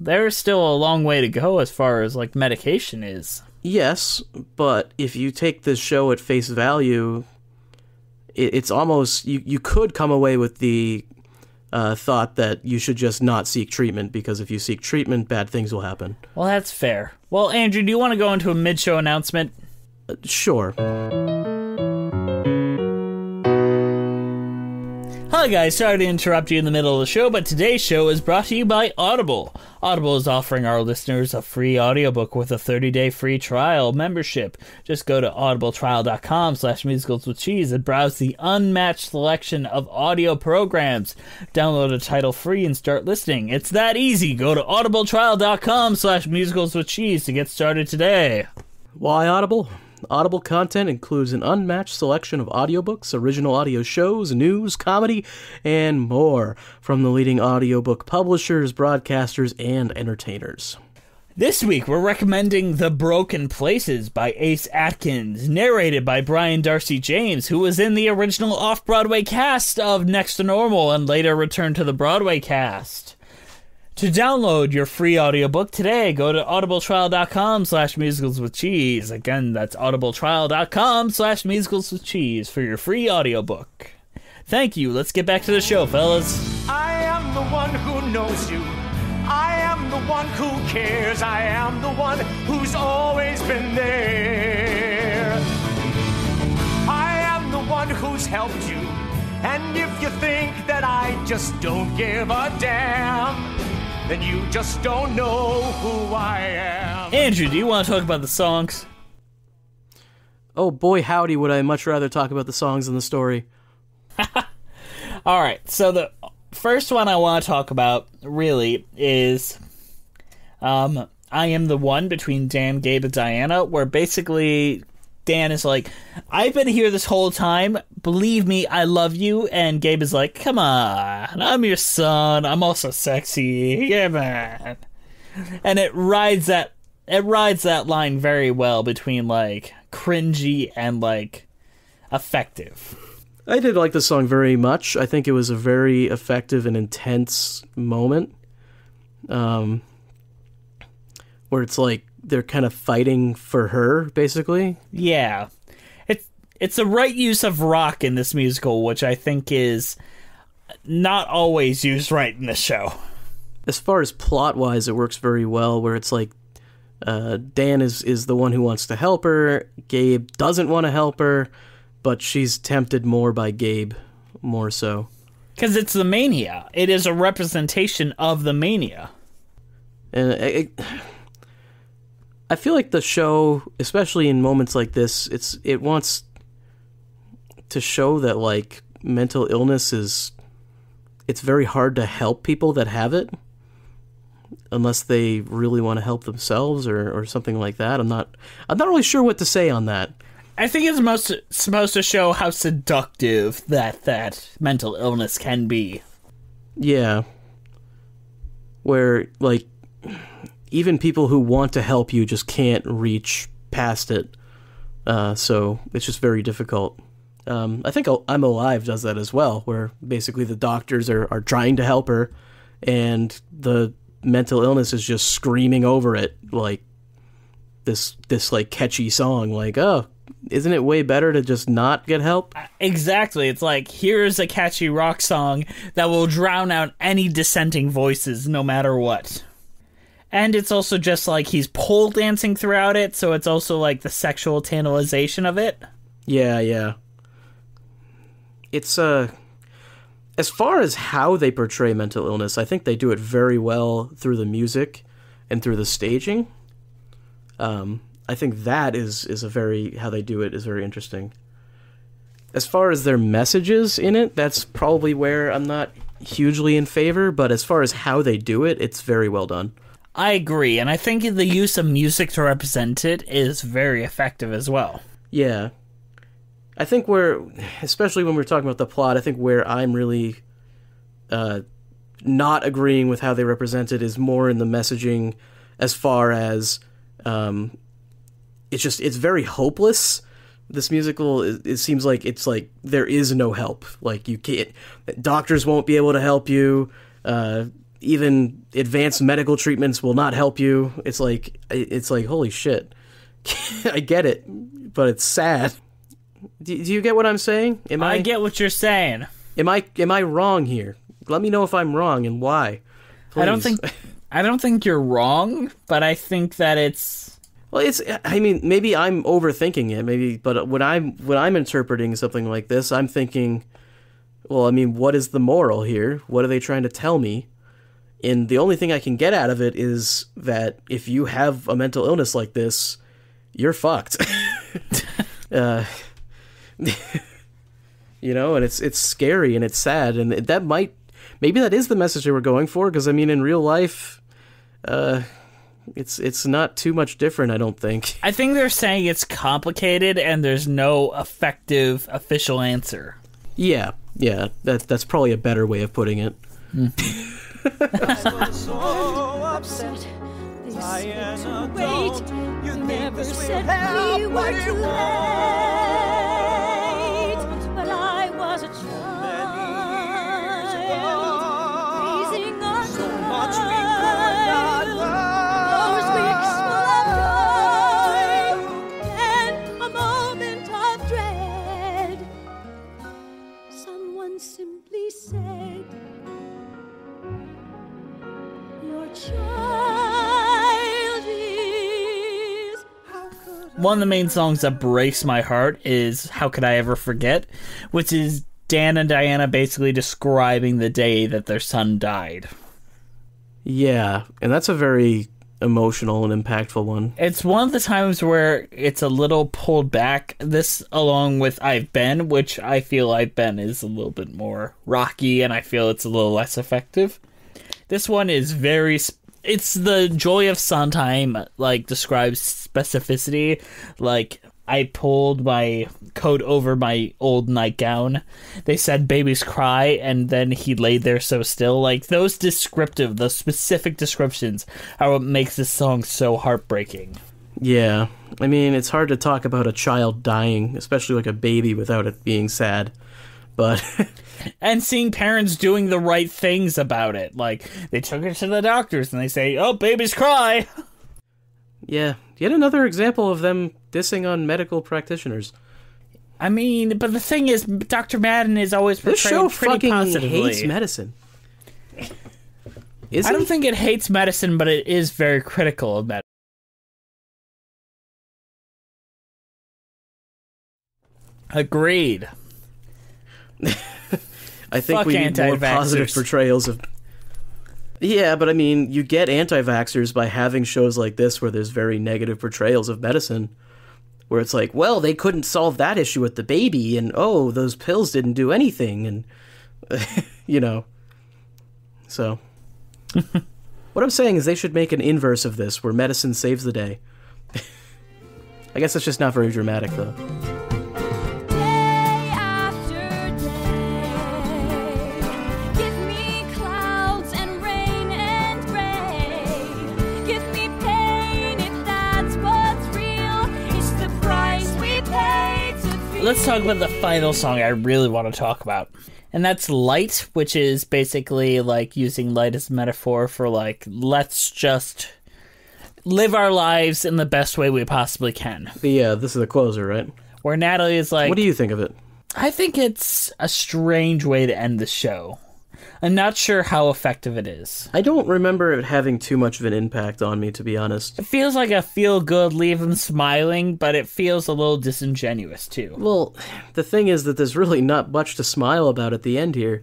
there's still a long way to go as far as, like, medication is. Yes, but if you take this show at face value, it's almost, you could come away with the thought that you should just not seek treatment, because if you seek treatment, bad things will happen. Well, that's fair. Well, Andrew, do you want to go into a mid-show announcement? Sure. Hi guys, sorry to interrupt you in the middle of the show, but today's show is brought to you by Audible. Audible is offering our listeners a free audiobook with a 30-day free trial membership. Just go to audibletrial.com/musicalswithcheese and browse the unmatched selection of audio programs. Download a title free and start listening. It's that easy. Go to audibletrial.com/musicalswithcheese to get started today. Why Audible? Audible content includes an unmatched selection of audiobooks, original audio shows, news, comedy, and more from the leading audiobook publishers, broadcasters, and entertainers. This week, we're recommending The Broken Places by Ace Atkins, narrated by Brian Darcy James, who was in the original off-Broadway cast of Next to Normal and later returned to the Broadway cast. To download your free audiobook today, go to audibletrial.com/musicalswithcheese. Again, that's audibletrial.com/musicalswithcheese for your free audiobook. Thank you. Let's get back to the show, fellas. I am the one who knows you. I am the one who cares. I am the one who's always been there. I am the one who's helped you. And if you think that I just don't give a damn, then you just don't know who I am. Andrew, do you want to talk about the songs? Oh boy, howdy, would I much rather talk about the songs than the story. Alright, so the first one I want to talk about, really, is I Am the One between Dan, Gabe, and Diana, where basically Dan is like, I've been here this whole time, believe me, I love you, and Gabe is like, come on, I'm your son, I'm also sexy, yeah man. And it rides that line very well between, like, cringy and, like, effective. I did like the song very much. I think it was a very effective and intense moment, where it's like they're kind of fighting for her, basically. Yeah. It's the right use of rock in this musical, which I think is not always used right in this show. As far as plot-wise, it works very well, where it's like Dan is the one who wants to help her, Gabe doesn't want to help her, but she's tempted more by Gabe, more so. Because it's the mania. It is a representation of the mania. And I feel like the show, especially in moments like this, it wants to show that, like, mental illness it's very hard to help people that have it, unless they really want to help themselves or something like that. I'm not really sure what to say on that. I think it's supposed to show how seductive that mental illness can be. Yeah. Where, like, even people who want to help you just can't reach past it. So it's just very difficult. I think I'm Alive does that as well, where basically the doctors are trying to help her, and the mental illness is just screaming over it, like this like catchy song, like, oh, isn't it way better to just not get help? Exactly. It's like, here's a catchy rock song that will drown out any dissenting voices, no matter what. And it's also just like he's pole dancing throughout it, so it's also like the sexual tantalization of it. Yeah. It's, as far as how they portray mental illness, I think they do it very well through the music and through the staging. I think that is how they do it is very interesting. As far as their messages in it, that's probably where I'm not hugely in favor, but as far as how they do it, it's very well done. I agree, and I think the use of music to represent it is very effective as well. Yeah. I think especially when we're talking about the plot, I think where I'm really not agreeing with how they represent it is more in the messaging, as far as it's very hopeless, This musical, it seems like it's like there is no help. Like, you can't, doctors won't be able to help you. Even advanced medical treatments will not help you. It's like holy shit. I get it, but it's sad. Do you get what I'm saying? I get what you're saying. Am I wrong here? Let me know if I'm wrong and why. Please. I don't think you're wrong, but I think that it's... Well, I mean, maybe I'm overthinking it, but when I'm interpreting something like this, I'm thinking, well, I mean, what is the moral here? What are they trying to tell me? And the only thing I can get out of it is that if you have a mental illness like this, you're fucked. And it's scary and it's sad, and maybe that is the message they were going for, because I mean, in real life, it's not too much different, I don't think. I think they're saying it's complicated and there's no effective official answer. Yeah, that's probably a better way of putting it. I was so upset. Diana, wait, you they think never this will said help, we were but it too won't. late. But I was a child, raising a So much we could not those weeks full of joy, and a moment of dread. Someone simply said, "Your child is." One of the main songs that breaks my heart is How Could I Ever Forget, which is Dan and Diana basically describing the day that their son died. Yeah, and that's a very emotional and impactful one. It's one of the times where it's a little pulled back, this along with I've Been, which I feel I've Been is a little bit more rocky, and I feel it's a little less effective. This one is it's the joy of Sondheim, like, describes specificity. Like, I pulled my coat over my old nightgown. They said babies cry, and then he laid there so still. Like, those specific descriptions are what makes this song so heartbreaking. Yeah, I mean, it's hard to talk about a child dying, especially like a baby, without it being sad. But and seeing parents doing the right things about it. Like, they took her to the doctors and they say, "Oh, babies cry." Yeah, yet another example of them dissing on medical practitioners. I mean, but the thing is, Dr. Madden is always portrayed This show pretty fucking positively. hates medicine. I don't think it hates medicine, but it is very critical of medicine. Agreed. I think Fuck we need more anti-vaxxers. positive portrayals of... Yeah, but I mean, you get anti-vaxxers by having shows like this where there's very negative portrayals of medicine, where it's like, well, they couldn't solve that issue with the baby, and oh, those pills didn't do anything, and, So, what I'm saying is they should make an inverse of this, where medicine saves the day. I guess it's just not very dramatic, though. Day after day, give me clouds and rain and gray. Give me pain if that's what's real. It's the price we pay to feel. Let's talk about the final song I really want to talk about. And that's Light, which is basically like using light as a metaphor for like, let's just live our lives in the best way we possibly can. Yeah, this is the closer, right? Where Natalie is like... What do you think of it? I think it's a strange way to end the show. I'm not sure how effective it is. I don't remember it having too much of an impact on me, to be honest. It feels like a feel-good, leave them smiling, but it feels a little disingenuous, too. Well, the thing is that there's really not much to smile about at the end here.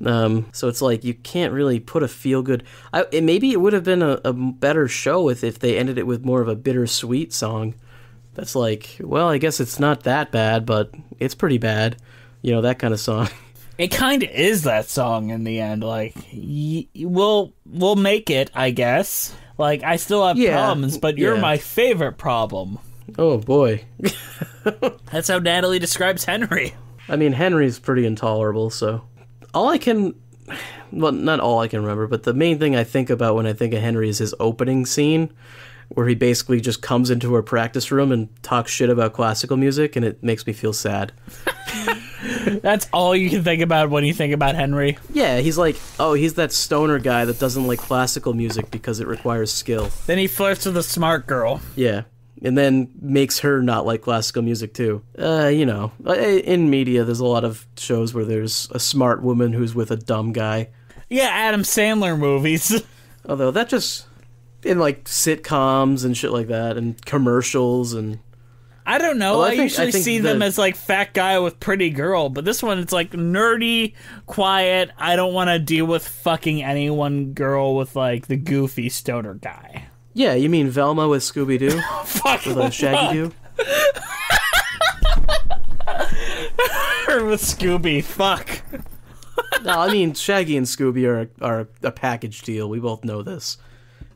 So it's like, you can't really put a feel-good... Maybe it would have been a better show if they ended it with more of a bittersweet song. That's like, well, I guess it's not that bad, but it's pretty bad. That kind of song. It kind of is that song in the end. Like, we'll make it, I guess. Like, I still have problems, but you're my favorite problem. Oh, boy. That's how Natalie describes Henry. I mean, Henry's pretty intolerable, so... Well, not all I can remember, but the main thing I think about when I think of Henry is his opening scene, where he basically just comes into her practice room and talks shit about classical music, and it makes me feel sad. That's all you can think about when you think about Henry. Yeah, he's like, oh, he's that stoner guy that doesn't like classical music because it requires skill. Then he flirts with a smart girl. Yeah, and then makes her not like classical music too. You know, in media, there's a lot of shows where there's a smart woman who's with a dumb guy. Yeah, Adam Sandler movies. Although that just, in like sitcoms and shit like that, and commercials and... I don't know. Well, I usually see them as like fat guy with pretty girl, but this one it's like nerdy, quiet. I don't want to deal with fucking anyone girl with like the goofy stoner guy. Yeah, you mean Velma with Scooby Doo? Fuck with a Shaggy Doo? Or with Scooby. Fuck. No, I mean Shaggy and Scooby are a package deal. We both know this.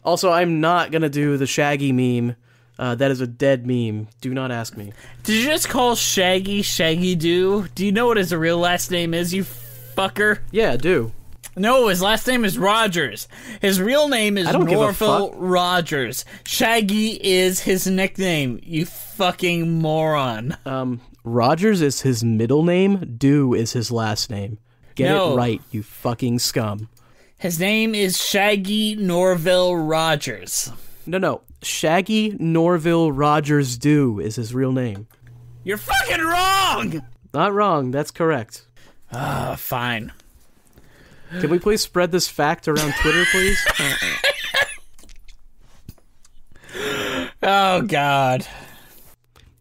Also, I'm not gonna do the Shaggy meme. That is a dead meme. Do not ask me. Did you just call Shaggy Shaggy Doo? Do you know what his real last name is, you fucker? Yeah, do. No, his last name is Rogers. His real name is Norville Rogers. Shaggy is his nickname, you fucking moron. Rogers is his middle name. Doo is his last name. Get it right, you fucking scum. His name is Shaggy Norville Rogers. No. Shaggy Norville Rogers Doo is his real name. You're fucking wrong! Not wrong, that's correct. Fine. Can we please spread this fact around Twitter, please? Oh, God.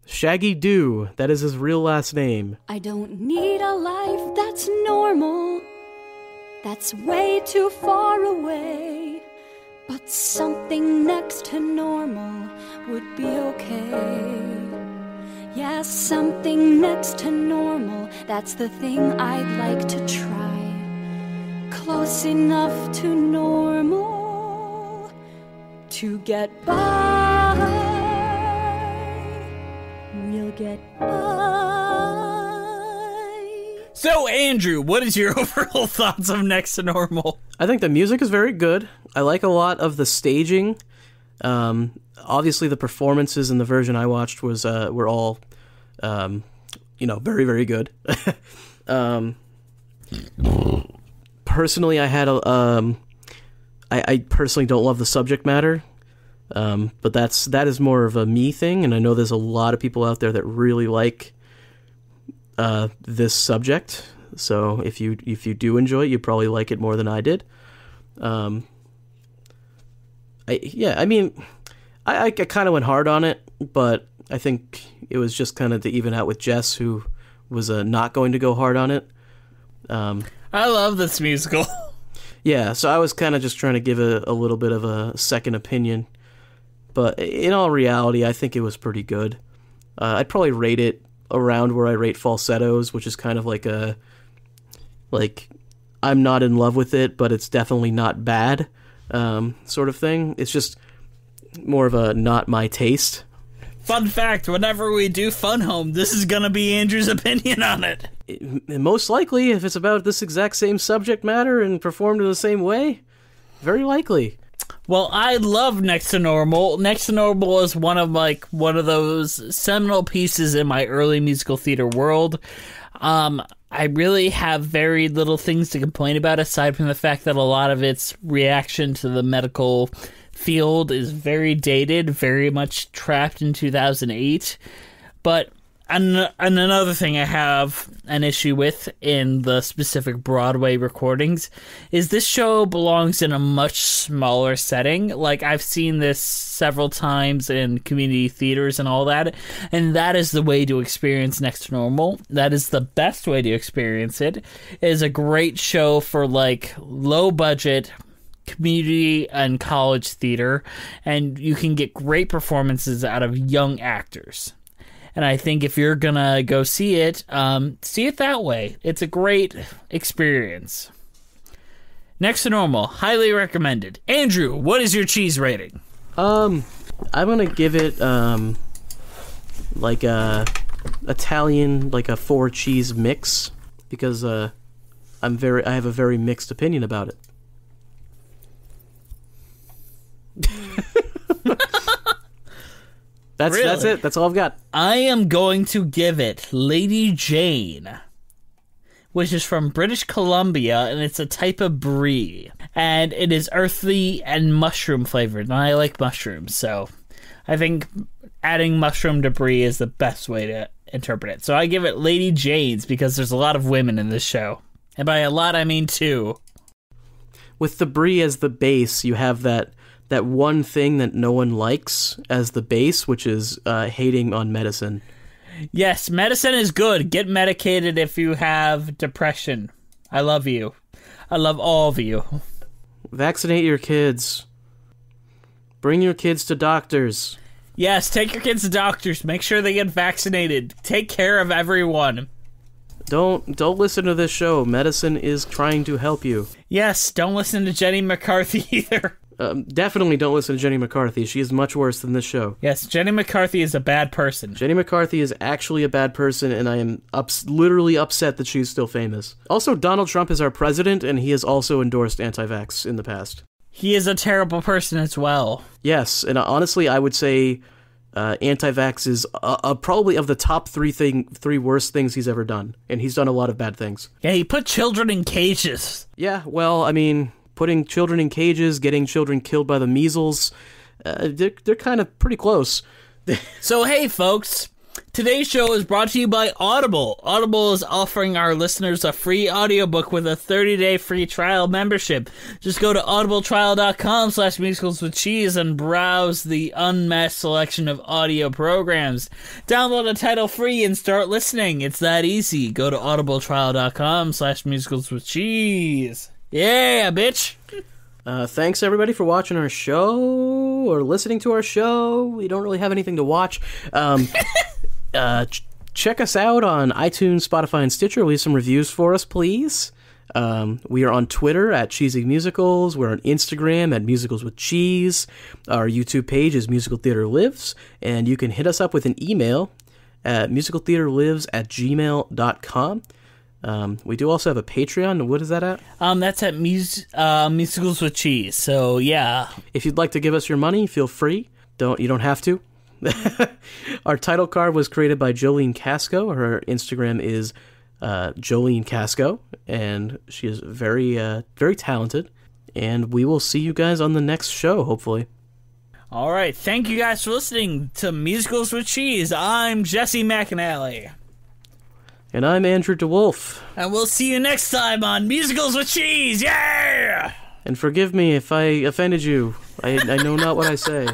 Shaggy Doo, that is his real last name. I don't need a life that's normal. That's way too far away. But something next to normal would be okay. Yeah, something next to normal, that's the thing I'd like to try. Close enough to normal to get by. We'll get by. So, Andrew, what is your overall thoughts of Next to Normal? I think the music is very good. I like a lot of the staging. Obviously, the performances in the version I watched were all, very, very good. Personally, I personally don't love the subject matter, but that is more of a me thing, and I know there's a lot of people out there that really like this subject. So if you do enjoy it, you probably like it more than I did. I kind of went hard on it, but I think it was just kind of to even out with Jess, who was not going to go hard on it. I love this musical. Yeah, so I was kind of just trying to give a little bit of a second opinion. But in all reality, I think it was pretty good. I'd probably rate it around where I rate Falsettos, which is kind of like I'm not in love with it, but it's definitely not bad sort of thing. It's just more of a not my taste. Fun fact, whenever we do Fun Home, this is going to be Andrew's opinion on it. Most likely, if it's about this exact same subject matter and performed in the same way, very likely. Well, I love Next to Normal. Next to Normal is one of those seminal pieces in my early musical theater world. I really have very little things to complain about, aside from the fact that a lot of its reaction to the medical field is very dated, very much trapped in 2008. But and another thing I have an issue with in the specific Broadway recordings is this show belongs in a much smaller setting. Like, I've seen this several times in community theaters and all that, and that is the way to experience Next to Normal. That is the best way to experience it. It is a great show for, like, low budget community and college theater, and you can get great performances out of young actors. And I think if you're gonna go see it that way. It's a great experience. Next to Normal, highly recommended. Andrew, what is your cheese rating? I'm gonna give it like a Italian, like a 4 cheese mix, because I have a very mixed opinion about it. That's it. That's all I've got. I am going to give it Lady Jane, which is from British Columbia, and it's a type of brie. And it is earthy and mushroom flavored, and I like mushrooms, so I think adding mushroom to brie is the best way to interpret it. So I give it Lady Jane's because there's a lot of women in this show. And by a lot, I mean 2. With the brie as the base, you have that one thing that no one likes as the base, which is hating on medicine. Yes, medicine is good. Get medicated if you have depression. I love you. I love all of you. Vaccinate your kids. Bring your kids to doctors. Yes, take your kids to doctors. Make sure they get vaccinated. Take care of everyone. Don't listen to this show. Medicine is trying to help you. Yes, don't listen to Jenny McCarthy either. Definitely don't listen to Jenny McCarthy. She is much worse than this show. Yes, Jenny McCarthy is a bad person. Jenny McCarthy is actually a bad person, and I am literally upset that she's still famous. Also, Donald Trump is our president, and he has also endorsed anti-vax in the past. He is a terrible person as well. Yes, and honestly, I would say anti-vax is probably of the top three worst things he's ever done, and he's done a lot of bad things. Yeah, he put children in cages. Yeah, well, I mean, putting children in cages, getting children killed by the measles, they're kind of pretty close. So hey, folks. Today's show is brought to you by Audible. Audible is offering our listeners a free audiobook with a 30-day free trial membership. Just go to audibletrial.com/musicalswithcheese and browse the unmatched selection of audio programs. Download a title free and start listening. It's that easy. Go to audibletrial.com/musicalswithcheese. Yeah, bitch. Thanks everybody for watching our show or listening to our show. We don't really have anything to watch. Check us out on iTunes, Spotify, and Stitcher. Leave some reviews for us, please. We are on Twitter at Cheesy Musicals. We're on Instagram at Musicals with Cheese. Our YouTube page is Musical Theater Lives, and you can hit us up with an email at musicaltheaterlives@gmail.com. We do also have a Patreon. What is that at? That's at Musicals with Cheese. So yeah, if you'd like to give us your money, feel free. You don't have to. Our title card was created by Jolene Casco. Her Instagram is Jolene Casco, and she is very very talented. And we will see you guys on the next show, hopefully. All right, thank you guys for listening to Musicals with Cheese. I'm Jesse McAnally. And I'm Andrew DeWolf. And we'll see you next time on Musicals with Cheese. Yeah! And forgive me if I offended you. I know not what I say.